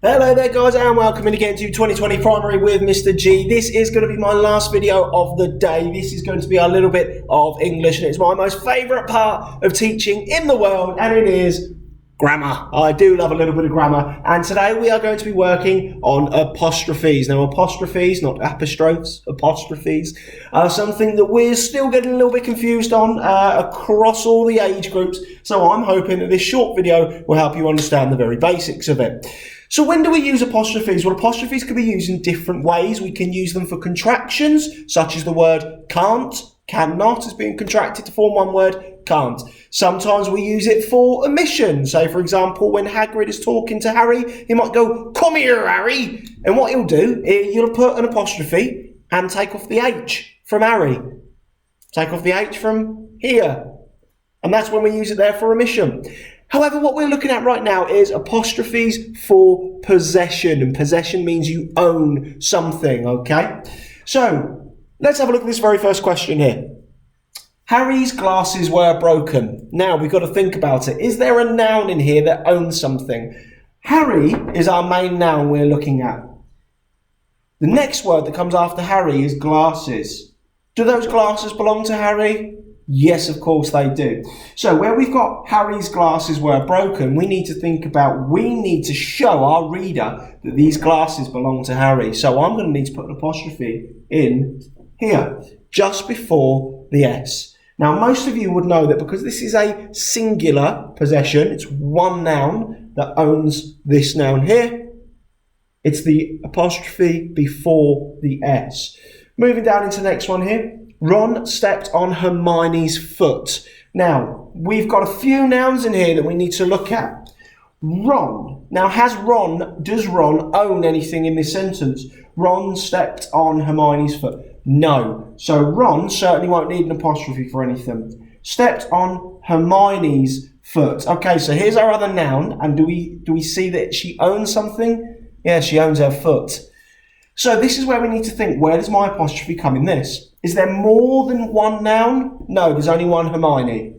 Hello there guys and welcome in again to 2020 Primary with Mr. G. This is going to be my last video of the day. This is going to be a little bit of English and it's my most favourite part of teaching in the world, and it is grammar. I do love a little bit of grammar, and today we are going to be working on apostrophes. Now apostrophes, not apostrophes, apostrophes are something that we're still getting a little bit confused on across all the age groups, so I'm hoping that this short video will help you understand the very basics of it. So when do we use apostrophes? Well, apostrophes can be used in different ways. We can use them for contractions, such as the word can't, cannot is being contracted to form one word, can't. Sometimes we use it for omission. So, for example, when Hagrid is talking to Harry, he might go, "Come here, Harry." And what he'll do, you'll put an apostrophe and take off the H from Harry. Take off the H from here. And that's when we use it there for omission. However, what we're looking at right now is apostrophes for possession, and possession means you own something, okay? So, let's have a look at this very first question here. Harry's glasses were broken. Now, we've got to think about it. Is there a noun in here that owns something? Harry is our main noun we're looking at. The next word that comes after Harry is glasses. Do those glasses belong to Harry? Yes, of course they do. So where we've got Harry's glasses were broken, we need to show our reader that these glasses belong to Harry. So I'm going to need to put an apostrophe in here, just before the S. Now most of you would know that because this is a singular possession, it's one noun that owns this noun here, it's the apostrophe before the S. Moving down into the next one here. Ron stepped on Hermione's foot. Now, we've got a few nouns in here that we need to look at. Ron. Now, does Ron own anything in this sentence? Ron stepped on Hermione's foot. No. So Ron certainly won't need an apostrophe for anything. Stepped on Hermione's foot. Okay, so here's our other noun. And do we see that she owns something? Yeah, she owns her foot. So this is where we need to think, where does my apostrophe come in this? Is there more than one noun? No, there's only one Hermione.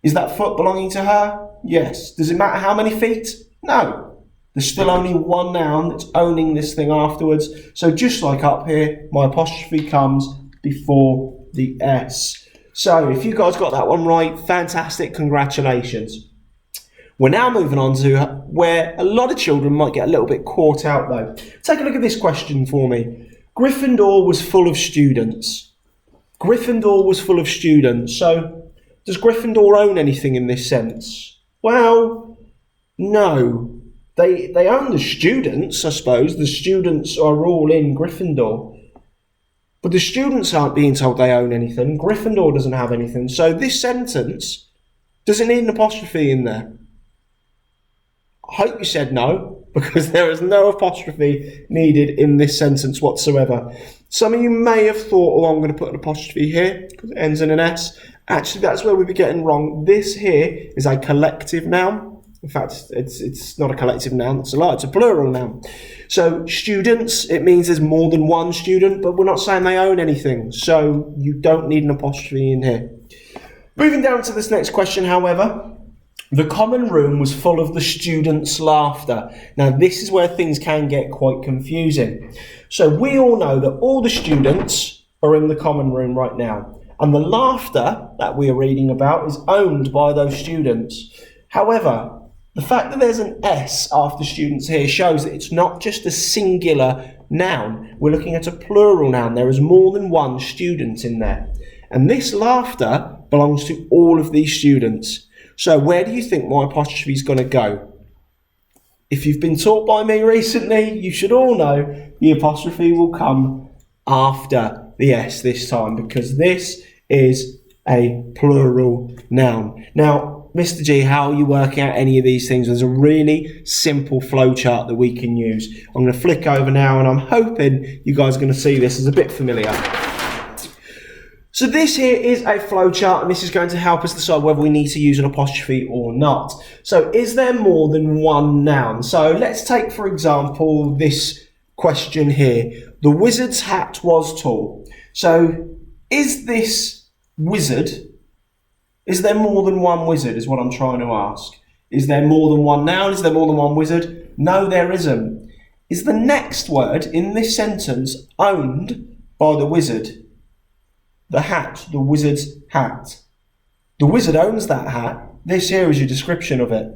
Is that foot belonging to her? Yes. Does it matter how many feet? No. There's still only one noun that's owning this thing afterwards. So just like up here, my apostrophe comes before the S. So if you guys got that one right, fantastic, congratulations. We're now moving on to where a lot of children might get a little bit caught out though. Take a look at this question for me. Gryffindor was full of students. Gryffindor was full of students. So, does Gryffindor own anything in this sense? Well, no. They own the students, I suppose. The students are all in Gryffindor. But the students aren't being told they own anything. Gryffindor doesn't have anything. So this sentence, does it need an apostrophe in there? I hope you said no, because there is no apostrophe needed in this sentence whatsoever. Some of you may have thought, oh, I'm going to put an apostrophe here because it ends in an S. Actually, that's where we'd be getting wrong. This here is a collective noun. In fact, it's not a collective noun, it's a plural noun. So students, it means there's more than one student, but we're not saying they own anything. So you don't need an apostrophe in here. Moving down to this next question, however. The common room was full of the students' laughter. Now, this is where things can get quite confusing. So we all know that all the students are in the common room right now. And the laughter that we're reading about is owned by those students. However, the fact that there's an S after students here shows that it's not just a singular noun. We're looking at a plural noun. There is more than one student in there. And this laughter belongs to all of these students. So where do you think my apostrophe is going to go? If you've been taught by me recently, you should all know the apostrophe will come after the S this time, because this is a plural noun. Now, Mr. G, how are you working out any of these things? There's a really simple flowchart that we can use. I'm going to flick over now, and I'm hoping you guys are going to see this as a bit familiar. So this here is a flowchart, and this is going to help us decide whether we need to use an apostrophe or not. So is there more than one noun? So let's take, for example, this question here. The wizard's hat was tall. So is this wizard, is there more than one wizard is what I'm trying to ask. Is there more than one noun? Is there more than one wizard? No, there isn't. Is the next word in this sentence owned by the wizard? The hat, the wizard's hat. The wizard owns that hat. This here is your description of it.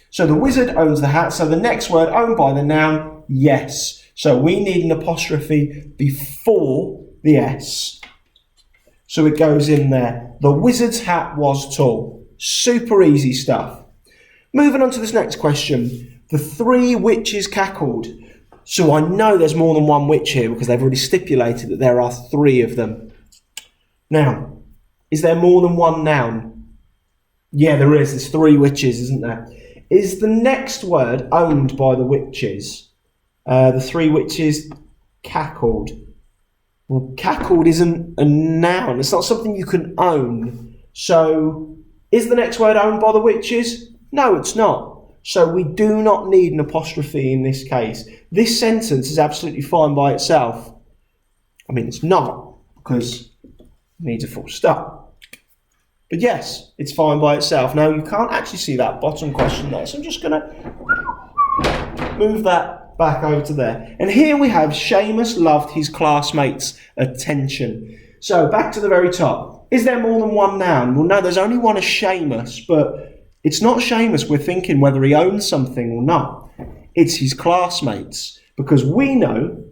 So the wizard owns the hat. So the next word owned by the noun, yes. So we need an apostrophe before the S. So it goes in there. The wizard's hat was tall. Super easy stuff. Moving on to this next question. The 3 witches cackled. So I know there's more than one witch here because they've already stipulated that there are 3 of them. Now, is there more than one noun? Yeah, there is. There's 3 witches, isn't there? Is the next word owned by the witches? The 3 witches cackled. Well, cackled isn't a noun. It's not something you can own. So, is the next word owned by the witches? No, it's not. So we do not need an apostrophe in this case. This sentence is absolutely fine by itself. I mean, it's not, because it needs a full stop. But yes, it's fine by itself. Now, you can't actually see that bottom question there, so I'm just going to move that back over to there. And here we have Seamus loved his classmates' attention. So, back to the very top. Is there more than one noun? Well, no, there's only one of Seamus, but it's not Seamus we're thinking whether he owns something or not. It's his classmates, because we know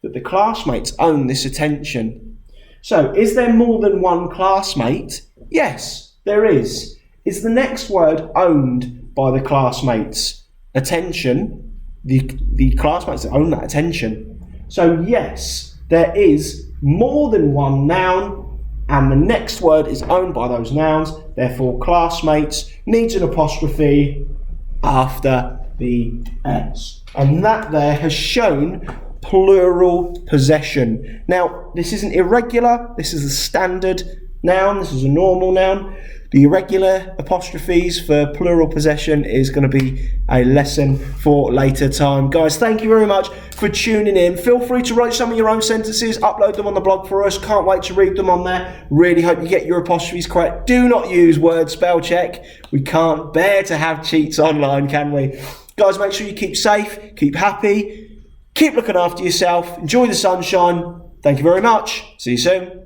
that the classmates own this attention. So, is there more than one classmate? Yes, there is. Is the next word owned by the classmates' attention? The classmates that own that attention. So yes, there is more than one noun, and the next word is owned by those nouns. Therefore, classmates needs an apostrophe after the S. And that there has shown plural possession. Now, this isn't irregular. This is a standard noun. This is a normal noun. The irregular apostrophes for plural possession is going to be a lesson for later time. Guys, thank you very much for tuning in. Feel free to write some of your own sentences, upload them on the blog for us. Can't wait to read them on there. Really hope you get your apostrophes correct. Do not use word spell check. We can't bear to have cheats online, can we? Guys, make sure you keep safe, keep happy, keep looking after yourself, enjoy the sunshine. Thank you very much. See you soon.